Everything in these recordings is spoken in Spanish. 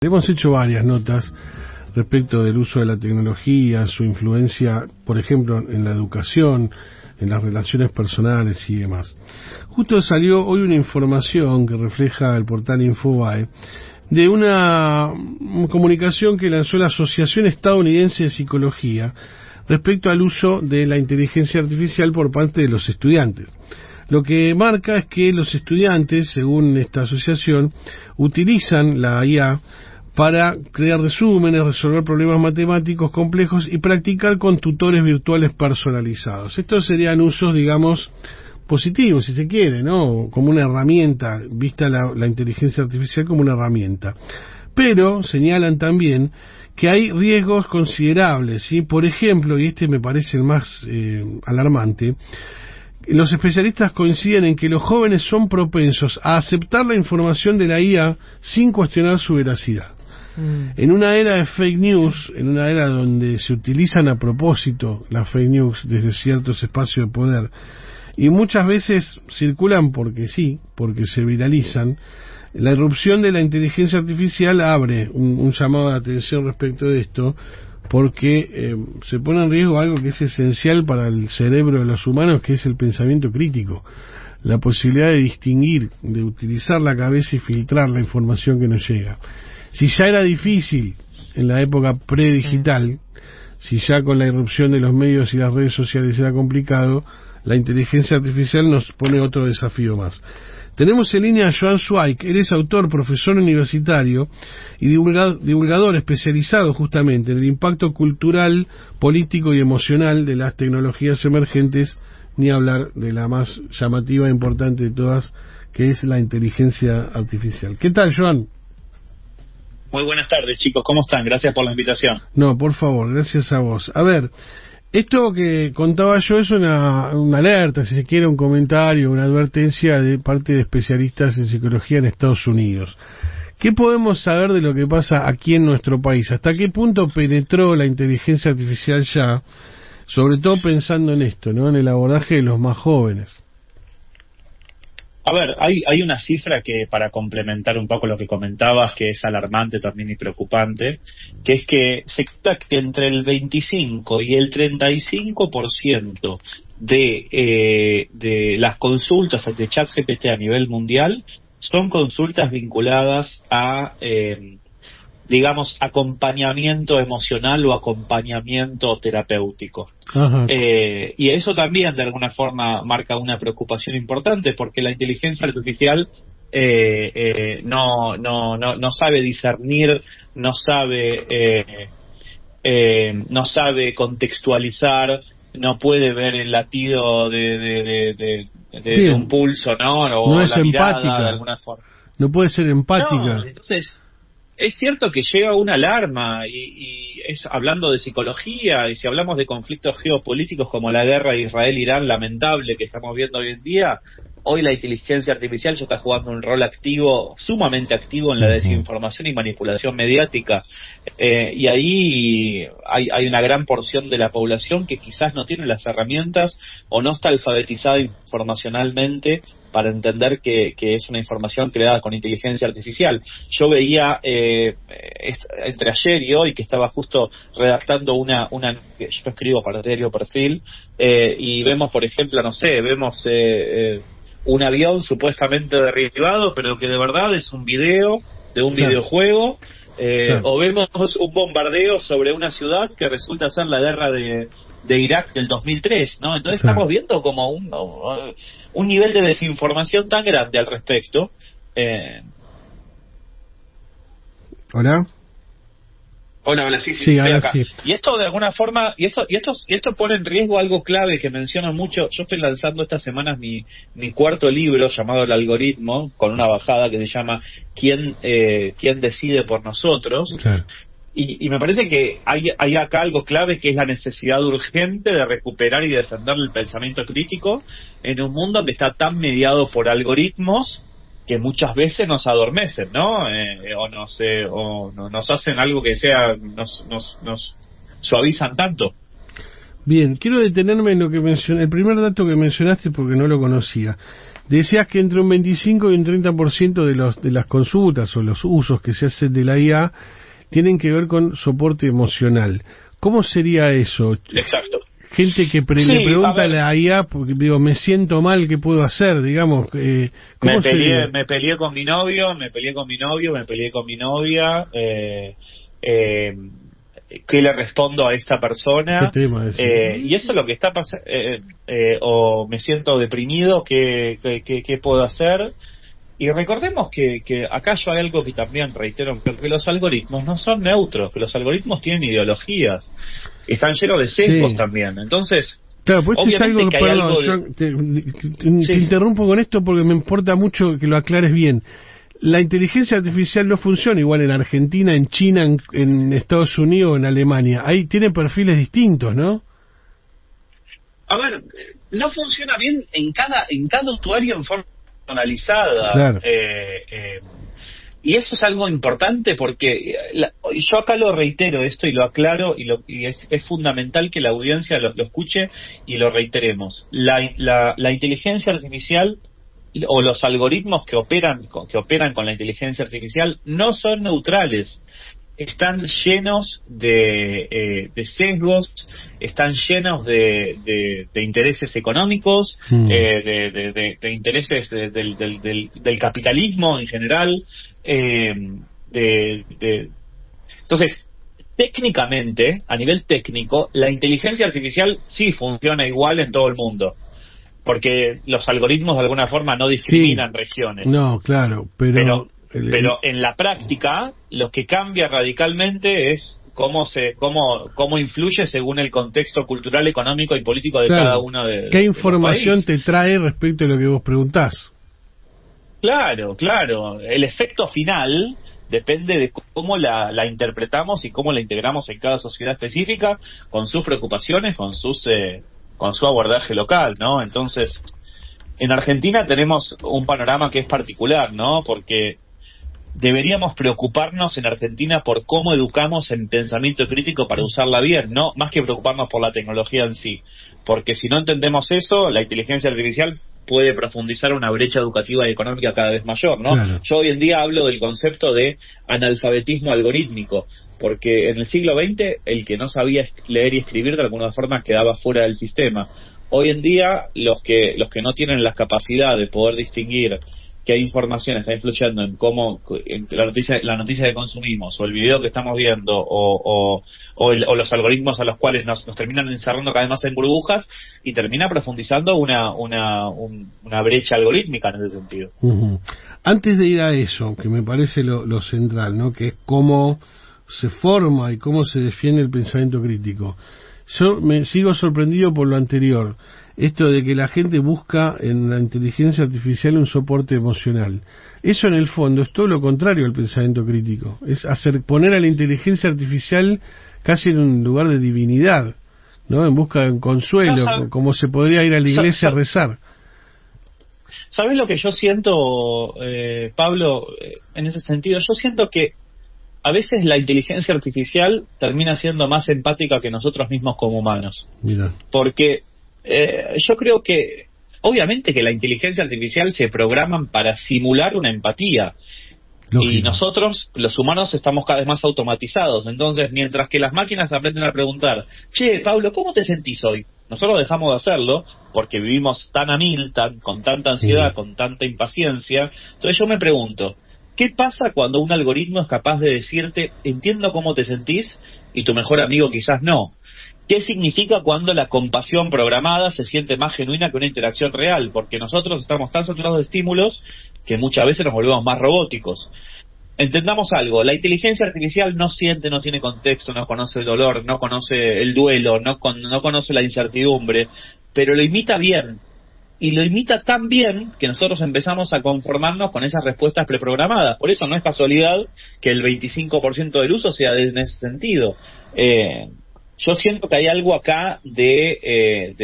Hemos hecho varias notas respecto del uso de la tecnología, su influencia, por ejemplo, en la educación, en las relaciones personales y demás. Justo salió hoy una información que refleja el portal Infobae de una comunicación que lanzó la Asociación Estadounidense de Psicología respecto al uso de la inteligencia artificial por parte de los estudiantes. Lo que marca es que los estudiantes, según esta asociación, utilizan la IA para crear resúmenes, resolver problemas matemáticos complejos y practicar con tutores virtuales personalizados. Estos serían usos, digamos, positivos, si se quiere, ¿no? Como una herramienta, vista la inteligencia artificial como una herramienta. Pero señalan también que hay riesgos considerables, ¿sí? Por ejemplo, y este me parece el más alarmante, los especialistas coinciden en que los jóvenes son propensos a aceptar la información de la IA sin cuestionar su veracidad. En una era de fake news, en una era donde se utilizan a propósito las fake news desde ciertos espacios de poder, y muchas veces circulan porque sí, porque se viralizan, la irrupción de la inteligencia artificial abre un llamado de atención respecto de esto, porque se pone en riesgo algo que es esencial para el cerebro de los humanos, que es el pensamiento crítico, la posibilidad de distinguir, de utilizar la cabeza y filtrar la información que nos llega. Si ya era difícil en la época predigital, si ya con la irrupción de los medios y las redes sociales era complicado, la inteligencia artificial nos pone otro desafío más. Tenemos en línea a Joan Zweig. Él es autor, profesor universitario y divulgador especializado justamente en el impacto cultural, político y emocional de las tecnologías emergentes, ni hablar de la más llamativa e importante de todas, que es la inteligencia artificial. ¿Qué tal, Joan? Muy buenas tardes, chicos. ¿Cómo están? Gracias por la invitación. No, por favor, gracias a vos. A ver, esto que contaba yo es una alerta, si se quiere, un comentario, una advertencia de parte de especialistas en psicología en Estados Unidos. ¿Qué podemos saber de lo que pasa aquí en nuestro país? ¿Hasta qué punto penetró la inteligencia artificial ya? Sobre todo pensando en esto, ¿no? En el abordaje de los más jóvenes. A ver, hay una cifra que, para complementar un poco lo que comentabas, que es alarmante también y preocupante, que es que se calcula que entre el 25 y el 35% de las consultas de ChatGPT a nivel mundial son consultas vinculadas a, digamos, acompañamiento emocional o acompañamiento terapéutico. Y eso también de alguna forma marca una preocupación importante, porque la inteligencia artificial no sabe discernir, no sabe contextualizar, no puede ver el latido de un pulso, ¿no? O no es la empática, mirada, de alguna forma. No puede ser empática. No, entonces es cierto que llega una alarma y es hablando de psicología, y si hablamos de conflictos geopolíticos como la guerra de Israel-Irán lamentable que estamos viendo hoy en día, hoy la inteligencia artificial ya está jugando un rol activo, sumamente activo en la desinformación y manipulación mediática, y ahí hay una gran porción de la población que quizás no tiene las herramientas o no está alfabetizada informacionalmente para entender que es una información creada con inteligencia artificial. Yo veía entre ayer y hoy que estaba justo redactando yo escribo para Diario Perfil, y vemos, por ejemplo, vemos un avión supuestamente derribado, pero que de verdad es un video de un videojuego, o vemos un bombardeo sobre una ciudad que resulta ser la guerra de Irak del 2003, ¿no? Entonces estamos viendo como un nivel de desinformación tan grande al respecto. ¿Hola? Hola, sí, estoy acá. Sí. Y esto de alguna forma, y esto pone en riesgo algo clave que mencionan mucho. Yo estoy lanzando estas semanas mi cuarto libro llamado El Algoritmo, con una bajada que se llama ¿Quién decide por nosotros? Claro. Y me parece que hay acá algo clave, que es la necesidad urgente de recuperar y defender el pensamiento crítico en un mundo que está tan mediado por algoritmos que muchas veces nos adormecen, ¿no? O nos hacen algo que nos suavizan tanto. Bien, quiero detenerme en lo que mencioné, el primer dato que mencionaste porque no lo conocía. decías que entre un 25 y un 30% de las consultas o los usos que se hacen de la IA tienen que ver con soporte emocional. ¿Cómo sería eso? Exacto. Gente que le pregunta a la IA, porque digo, me siento mal, ¿qué puedo hacer? Digamos, ¿cómo sería? Me peleé con mi novio, me peleé con mi novia, ¿qué le respondo a esta persona? ¿Qué tema es? Y eso es lo que está pasando, o me siento deprimido, ¿qué puedo hacer? Y recordemos que acá yo hay algo que también reitero, que los algoritmos no son neutros, que los algoritmos tienen ideologías, están llenos de sesgos también. Entonces, claro, pues esto es algo, que hay perdón, algo yo te interrumpo con esto porque me importa mucho que lo aclares bien. La inteligencia artificial no funciona igual en Argentina, en China, en Estados Unidos o en Alemania. Ahí tiene perfiles distintos, ¿no? A ver, no funciona bien en cada usuario en forma personalizada. Claro. Y eso es algo importante porque yo acá lo reitero esto y lo aclaro y es fundamental que la audiencia lo escuche y lo reiteremos. La inteligencia artificial o los algoritmos que operan con la inteligencia artificial no son neutrales. Están llenos de sesgos, están llenos de intereses económicos, de intereses del capitalismo en general. Entonces, técnicamente, a nivel técnico, la inteligencia artificial sí funciona igual en todo el mundo, porque los algoritmos de alguna forma no discriminan regiones. No, claro, pero en la práctica lo que cambia radicalmente es cómo influye según el contexto cultural, económico y político de cada uno de ¿qué información te trae respecto a lo que vos preguntás? Claro. El efecto final depende de cómo la interpretamos y cómo la integramos en cada sociedad específica, con sus preocupaciones, con su abordaje local, ¿no? Entonces, en Argentina tenemos un panorama que es particular, ¿no? Porque deberíamos preocuparnos en Argentina por cómo educamos en pensamiento crítico para usarla bien, no más que preocuparnos por la tecnología en sí, porque si no entendemos eso, la inteligencia artificial puede profundizar una brecha educativa y económica cada vez mayor, ¿no? Claro. Yo hoy en día hablo del concepto de analfabetismo algorítmico, porque en el siglo XX el que no sabía leer y escribir de alguna forma quedaba fuera del sistema. Hoy en día los que no tienen la capacidad de poder distinguir qué información está influyendo en cómo en la noticia que consumimos o el video que estamos viendo o los algoritmos a los cuales nos terminan encerrando cada vez más en burbujas y termina profundizando una brecha algorítmica en ese sentido. Antes de ir a eso, que me parece lo central, ¿no? Que es cómo se forma y cómo se defiende el pensamiento crítico. Yo me sigo sorprendido por lo anterior, esto de que la gente busca en la inteligencia artificial un soporte emocional. Eso en el fondo es todo lo contrario al pensamiento crítico, es poner a la inteligencia artificial casi en un lugar de divinidad, ¿no? En busca de un consuelo, como se podría ir a la iglesia a rezar. ¿Sabes lo que yo siento, Pablo, en ese sentido? Yo siento que a veces la inteligencia artificial termina siendo más empática que nosotros mismos como humanos. Mira. Porque yo creo que, obviamente que la inteligencia artificial se programan para simular una empatía. Lógico. Y nosotros, los humanos, estamos cada vez más automatizados. Entonces, mientras que las máquinas aprenden a preguntar, che, Pablo, ¿cómo te sentís hoy? Nosotros dejamos de hacerlo porque vivimos tan a mil, con tanta ansiedad, con tanta impaciencia. Entonces yo me pregunto, ¿qué pasa cuando un algoritmo es capaz de decirte, entiendo cómo te sentís, y tu mejor amigo quizás no? ¿Qué significa cuando la compasión programada se siente más genuina que una interacción real? Porque nosotros estamos tan saturados de estímulos que muchas veces nos volvemos más robóticos. Entendamos algo, la inteligencia artificial no siente, no tiene contexto, no conoce el dolor, no conoce el duelo, no conoce la incertidumbre, pero lo imita bien. Y lo imita tan bien que nosotros empezamos a conformarnos con esas respuestas preprogramadas. Por eso no es casualidad que el 25% del uso sea en ese sentido. Yo siento que hay algo acá de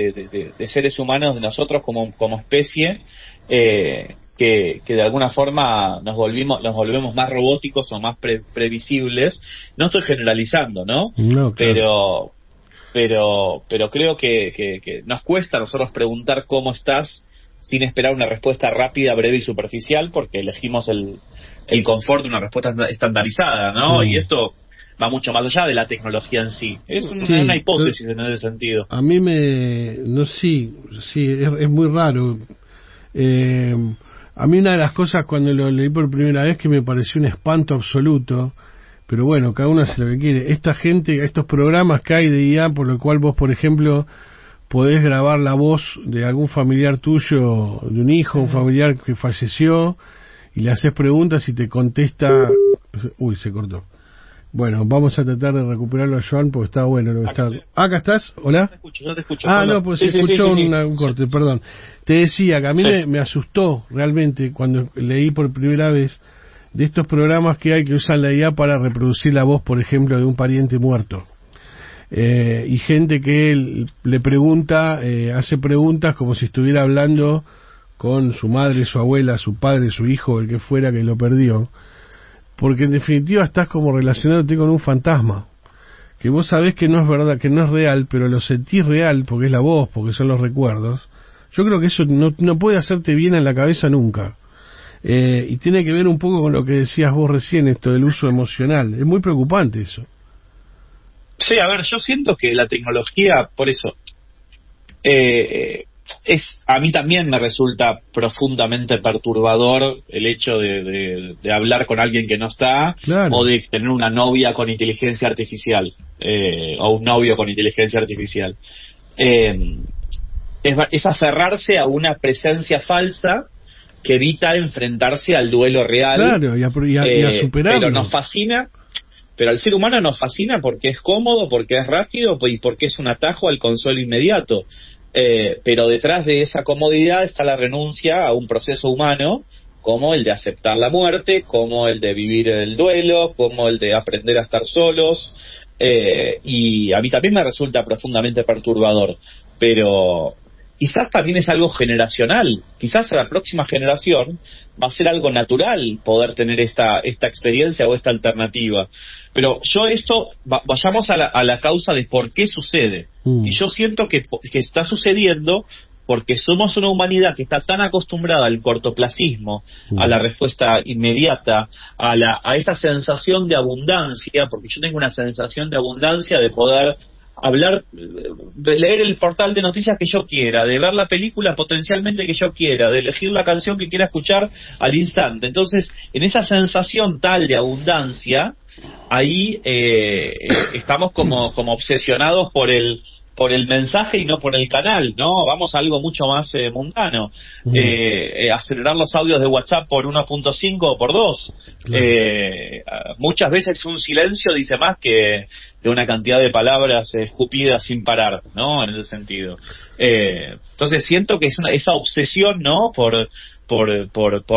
seres humanos, de nosotros como especie, que de alguna forma nos volvemos más robóticos o más previsibles. No estoy generalizando, ¿no? No, claro. Pero creo que nos cuesta a nosotros preguntar cómo estás sin esperar una respuesta rápida, breve y superficial, porque elegimos el confort de una respuesta estandarizada, ¿no? Y esto va mucho más allá de la tecnología en sí. Es una hipótesis en ese sentido. A mí sí, es muy raro. A mí una de las cosas cuando lo leí por primera vez que me pareció un espanto absoluto, pero bueno, cada uno hace lo que quiere. Esta gente, estos programas que hay de IA, por lo cual vos, por ejemplo, podés grabar la voz de algún familiar tuyo, de un hijo, un familiar que falleció, y le haces preguntas y te contesta... Uy, se cortó. Bueno, vamos a tratar de recuperarlo a Joan porque está bueno lo que está... ¿Acá estás? ¿Hola? No te escucho. Ah, no, pues se escuchó un corte, perdón. Te decía que a mí me asustó realmente cuando leí por primera vez de estos programas que hay que usan la IA para reproducir la voz, por ejemplo, de un pariente muerto. Y gente que le pregunta, hace preguntas como si estuviera hablando con su madre, su abuela, su padre, su hijo, el que fuera que lo perdió, porque en definitiva estás como relacionándote con un fantasma, que vos sabés que no es verdad, que no es real, pero lo sentís real porque es la voz, porque son los recuerdos. Yo creo que eso no puede hacerte bien en la cabeza nunca. Y tiene que ver un poco con lo que decías vos recién, esto del uso emocional. Es muy preocupante eso. Sí, a ver, yo siento que la tecnología, por eso, a mí también me resulta profundamente perturbador el hecho de hablar con alguien que no está, claro, o de tener una novia con inteligencia artificial, o un novio con inteligencia artificial. Es aferrarse a una presencia falsa que evita enfrentarse al duelo real. Claro, y a superarlo. Pero nos fascina. Pero al ser humano nos fascina porque es cómodo, porque es rápido y porque es un atajo al consuelo inmediato. Pero detrás de esa comodidad está la renuncia a un proceso humano, como el de aceptar la muerte, como el de vivir el duelo, como el de aprender a estar solos. Y a mí también me resulta profundamente perturbador. Pero quizás también es algo generacional. Quizás a la próxima generación va a ser algo natural poder tener esta experiencia o esta alternativa. Pero vayamos a la causa de por qué sucede. Y yo siento que está sucediendo porque somos una humanidad que está tan acostumbrada al cortoplacismo, a la respuesta inmediata, a esta sensación de abundancia, porque yo tengo una sensación de abundancia de poder hablar, de leer el portal de noticias que yo quiera, de ver la película potencialmente que yo quiera, de elegir la canción que quiera escuchar al instante. Entonces, en esa sensación tal de abundancia, ahí estamos como obsesionados por el mensaje y no por el canal, ¿no? Vamos a algo mucho más mundano. Acelerar los audios de WhatsApp por 1.5 o por 2. Claro. Muchas veces un silencio dice más que una cantidad de palabras escupidas sin parar, ¿no? En ese sentido. Entonces siento que es esa obsesión, ¿no? Por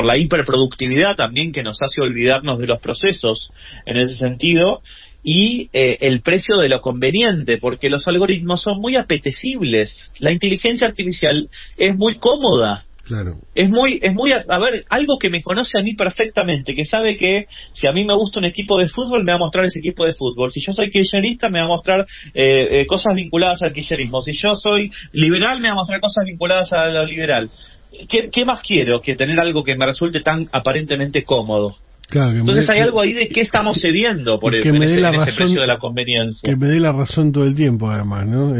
la hiperproductividad también que nos hace olvidarnos de los procesos en ese sentido. Y el precio de lo conveniente, porque los algoritmos son muy apetecibles. La inteligencia artificial es muy cómoda. Claro. Es muy, a ver, algo que me conoce a mí perfectamente, que sabe que si a mí me gusta un equipo de fútbol, me va a mostrar ese equipo de fútbol. Si yo soy kirchnerista, me va a mostrar cosas vinculadas al kirchnerismo. Si yo soy liberal, me va a mostrar cosas vinculadas a lo liberal. ¿Qué más quiero que tener algo que me resulte tan aparentemente cómodo? Claro, entonces hay algo ahí de qué estamos cediendo por ese precio de la conveniencia. Que me dé la razón todo el tiempo, además, ¿no?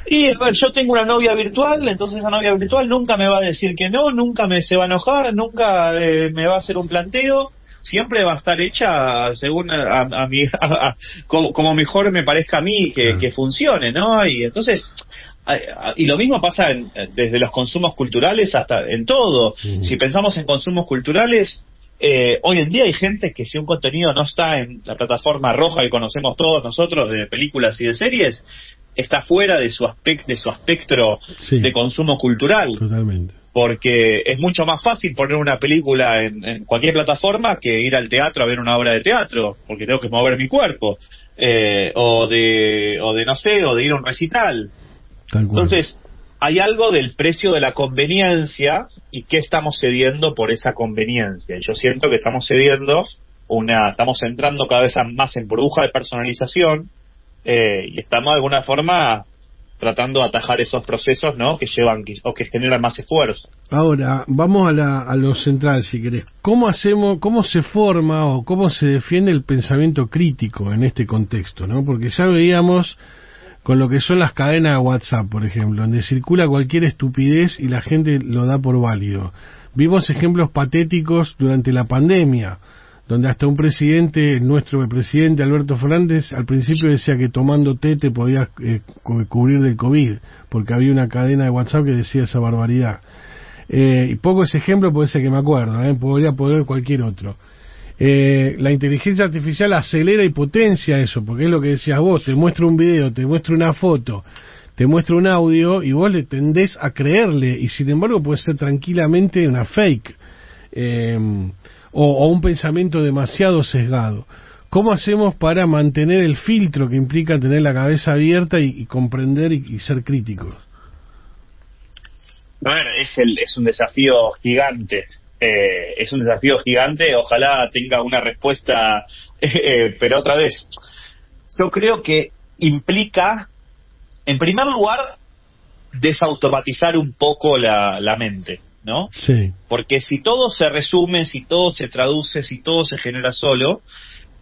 Y a ver, yo tengo una novia virtual, entonces esa novia virtual nunca me va a decir que no, nunca se va a enojar, nunca me va a hacer un planteo, siempre va a estar hecha según como mejor me parezca a mí que funcione, ¿no? Y entonces... Y lo mismo pasa desde los consumos culturales hasta en todo. Si pensamos en consumos culturales, hoy en día hay gente que si un contenido no está en la plataforma roja que conocemos todos nosotros de películas y de series, está fuera de su espectro de consumo cultural. Totalmente. Porque es mucho más fácil poner una película en cualquier plataforma que ir al teatro a ver una obra de teatro, porque tengo que mover mi cuerpo, o de ir a un recital. Entonces, hay algo del precio de la conveniencia y qué estamos cediendo por esa conveniencia. Y yo siento que estamos cediendo estamos entrando cada vez más en burbuja de personalización y estamos de alguna forma tratando de atajar esos procesos, ¿no? Que llevan o que generan más esfuerzo. Ahora, vamos a lo central, si querés. ¿Cómo se forma o cómo se defiende el pensamiento crítico en este contexto, ¿no? Porque ya veíamos con lo que son las cadenas de WhatsApp, por ejemplo, donde circula cualquier estupidez y la gente lo da por válido. Vimos ejemplos patéticos durante la pandemia, donde hasta un presidente, nuestro presidente Alberto Fernández, al principio decía que tomando té te podías cubrir del COVID, porque había una cadena de WhatsApp que decía esa barbaridad. Y pongo ese ejemplo porque es el que me acuerdo, podría poner cualquier otro. La inteligencia artificial acelera y potencia eso, porque es lo que decías vos, te muestra un video, te muestra una foto, te muestra un audio y vos le tendés a creerle, y sin embargo puede ser tranquilamente una fake. O un pensamiento demasiado sesgado. ¿Cómo hacemos para mantener el filtro que implica tener la cabeza abierta y comprender y ser críticos? A ver, es un desafío gigante. Ojalá tenga una respuesta, pero otra vez, yo creo que implica, en primer lugar, desautomatizar un poco la mente, ¿no? Sí. Porque si todo se resume, si todo se traduce, si todo se genera solo,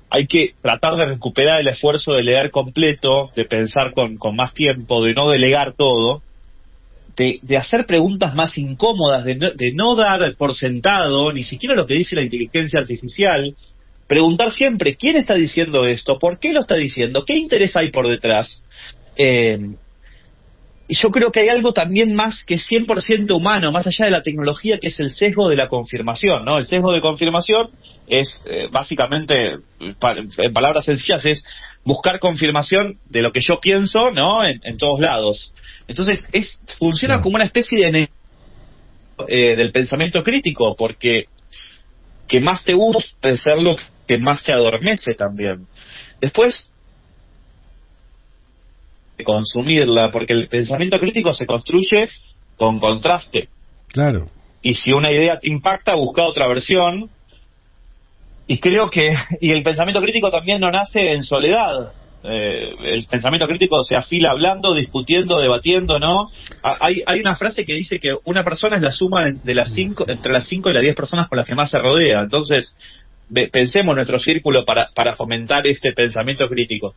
hay que tratar de recuperar el esfuerzo de leer completo, de pensar con más tiempo, de no delegar todo, de hacer preguntas más incómodas, de no dar por sentado ni siquiera lo que dice la inteligencia artificial, preguntar siempre quién está diciendo esto, por qué lo está diciendo, qué interés hay por detrás. Y yo creo que hay algo también más que 100% humano, más allá de la tecnología, que es el sesgo de la confirmación, ¿no? El sesgo de confirmación es, básicamente, en palabras sencillas, es buscar confirmación de lo que yo pienso, ¿no? En todos lados. Entonces, funciona como una especie de del pensamiento crítico, porque que más te gusta puede ser lo que más te adormece también. Después, consumirla, porque el pensamiento crítico se construye con contraste. Claro. Y si una idea te impacta, busca otra versión. Y creo que el pensamiento crítico también no nace en soledad. El pensamiento crítico se afila hablando, discutiendo, debatiendo, ¿no? Hay una frase que dice que una persona es la suma entre las 5 y las 10 personas con las que más se rodea. Entonces, pensemos en nuestro círculo para fomentar este pensamiento crítico.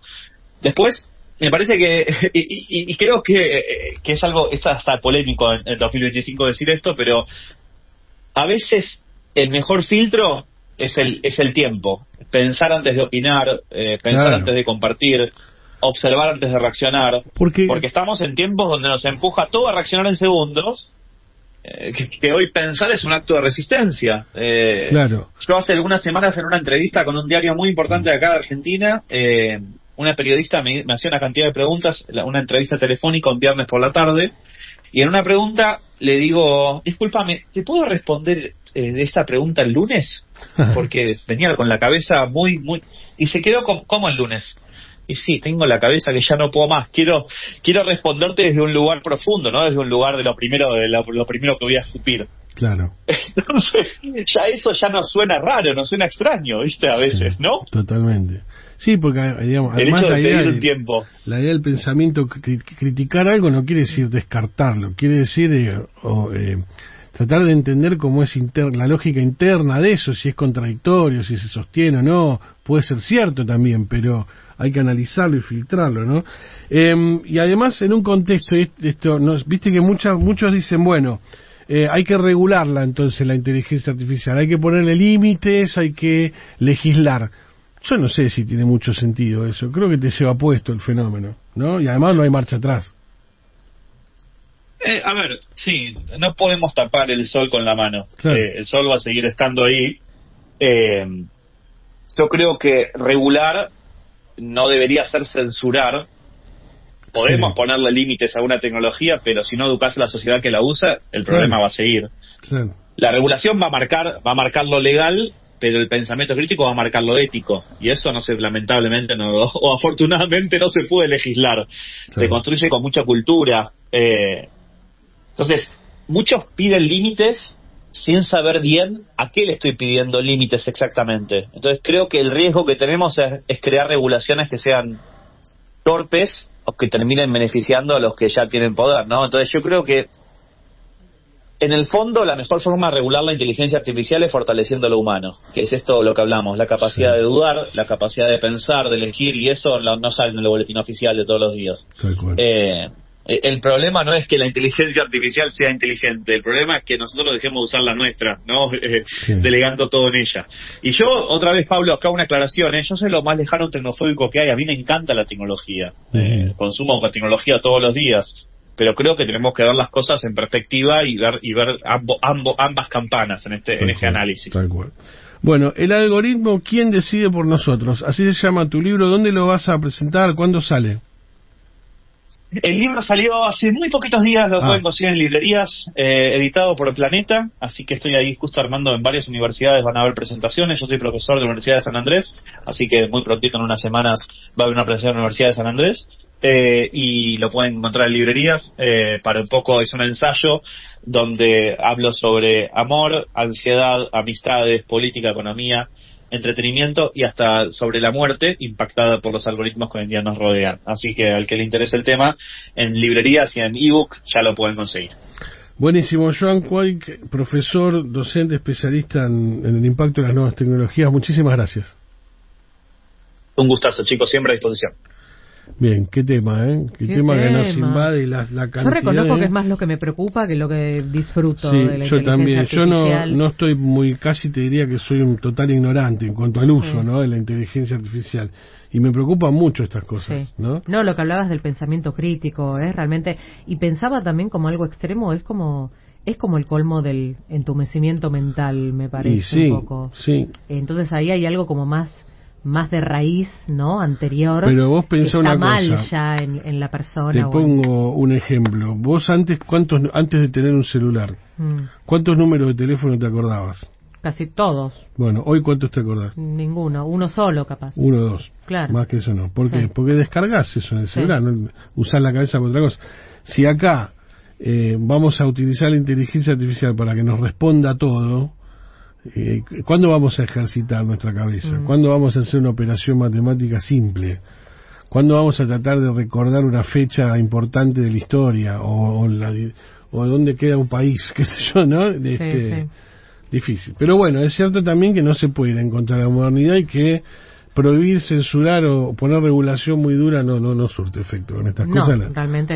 Después, me parece que, y creo que es algo, es hasta polémico en 2025 decir esto, pero a veces el mejor filtro es el tiempo. Pensar antes de opinar, pensar antes de compartir, observar antes de reaccionar. Porque estamos en tiempos donde nos empuja todo a reaccionar en segundos, que hoy pensar es un acto de resistencia. Claro. Yo hace algunas semanas en una entrevista con un diario muy importante de acá de Argentina, una periodista me hacía una cantidad de preguntas, una entrevista telefónica un viernes por la tarde, y en una pregunta le digo, discúlpame, ¿te puedo responder de esta pregunta el lunes? Porque venía con la cabeza muy... Y se quedó como el lunes. Y sí, tengo la cabeza que ya no puedo más. Quiero responderte desde un lugar profundo, ¿no? Desde un lugar de lo primero que voy a escupir. Claro. Entonces, eso ya no suena raro, no suena extraño, ¿viste? A veces, ¿no? Totalmente. Sí, porque, digamos, el además hecho de la idea del pensamiento, criticar algo no quiere decir descartarlo, quiere decir tratar de entender cómo es la lógica interna de eso, si es contradictorio, si se sostiene o no, puede ser cierto también, pero hay que analizarlo y filtrarlo, ¿no? Y además, en un contexto, viste que muchos dicen, bueno, hay que regularla entonces la inteligencia artificial, hay que ponerle límites, hay que legislar. Yo no sé si tiene mucho sentido eso, creo que te lleva puesto el fenómeno, ¿no? Y además no hay marcha atrás. A ver, sí, no podemos tapar el sol con la mano. Claro. El sol va a seguir estando ahí. Yo creo que regular no debería ser censurar. Podemos ponerle límites a una tecnología, pero si no educas a la sociedad que la usa, el problema va a seguir. Claro. La regulación va a marcar lo legal, pero el pensamiento crítico va a marcar lo ético, y eso lamentablemente o afortunadamente no se puede legislar. Se construye con mucha cultura. Entonces, muchos piden límites sin saber bien a qué le estoy pidiendo límites exactamente. Entonces creo que el riesgo que tenemos es crear regulaciones que sean torpes que terminen beneficiando a los que ya tienen poder, ¿no? Entonces yo creo que en el fondo la mejor forma de regular la inteligencia artificial es fortaleciendo lo humano, que es esto lo que hablamos, la capacidad de dudar, la capacidad de pensar, de elegir, y eso no sale en el boletín oficial de todos los días. El problema no es que la inteligencia artificial sea inteligente, el problema es que nosotros dejemos de usar la nuestra, ¿no? Delegando todo en ella. Y yo, otra vez, Pablo, acá una aclaración, yo soy lo más lejano tecnofóbico que hay, a mí me encanta la tecnología, consumo tecnología todos los días, pero creo que tenemos que ver las cosas en perspectiva y ver ambas campanas en este análisis. Tal cual. Bueno, el algoritmo, ¿quién decide por nosotros? Así se llama tu libro. ¿Dónde lo vas a presentar? ¿Cuándo sale? El libro salió hace muy poquitos días, lo pueden conseguir en librerías, editado por El Planeta, así que estoy ahí justo armando en varias universidades, van a haber presentaciones. Yo soy profesor de la Universidad de San Andrés, así que muy prontito, en unas semanas, va a haber una presentación en la Universidad de San Andrés, y lo pueden encontrar en librerías. Para un poco es un ensayo donde hablo sobre amor, ansiedad, amistades, política, economía, entretenimiento y hasta sobre la muerte impactada por los algoritmos que hoy en día nos rodean. Así que al que le interese el tema, en librerías y en ebook ya lo pueden conseguir. Buenísimo. Joan Cuadych, profesor, docente, especialista en el impacto de las nuevas tecnologías. Muchísimas gracias. Un gustazo, chicos, siempre a disposición. Bien, qué tema, qué tema que nos invade y la cantidad. Yo reconozco que es más lo que me preocupa que lo que disfruto de la yo también. artificial. Yo no estoy casi te diría que soy un total ignorante en cuanto al uso, ¿no?, de la inteligencia artificial. Y me preocupan mucho estas cosas, ¿no? No, lo que hablabas del pensamiento crítico, realmente, y pensaba también como algo extremo, es como el colmo del entumecimiento mental, me parece, un poco. Sí. Entonces ahí hay algo como más de raíz, ¿no?, anterior. Pero vos pensá una cosa. Está mal ya en la persona. Te pongo un ejemplo. Vos antes de tener un celular, ¿cuántos números de teléfono te acordabas? Casi todos. Bueno, ¿hoy cuántos te acordás? Ninguno, uno solo capaz. Uno o dos. Claro. Más que eso no. ¿Por qué? Porque descargas eso en el celular, no usás la cabeza para otra cosa. Si acá vamos a utilizar la inteligencia artificial para que nos responda todo, ¿cuándo vamos a ejercitar nuestra cabeza? ¿Cuándo vamos a hacer una operación matemática simple? ¿Cuándo vamos a tratar de recordar una fecha importante de la historia? O dónde queda un país, qué sé yo, ¿no? Difícil. Pero bueno, es cierto también que no se puede ir en contra de la modernidad y que prohibir, censurar o poner regulación muy dura no surte efecto. En estas cosas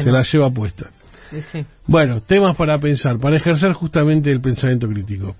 se la lleva puesta. Bueno, temas para pensar, para ejercer justamente el pensamiento crítico.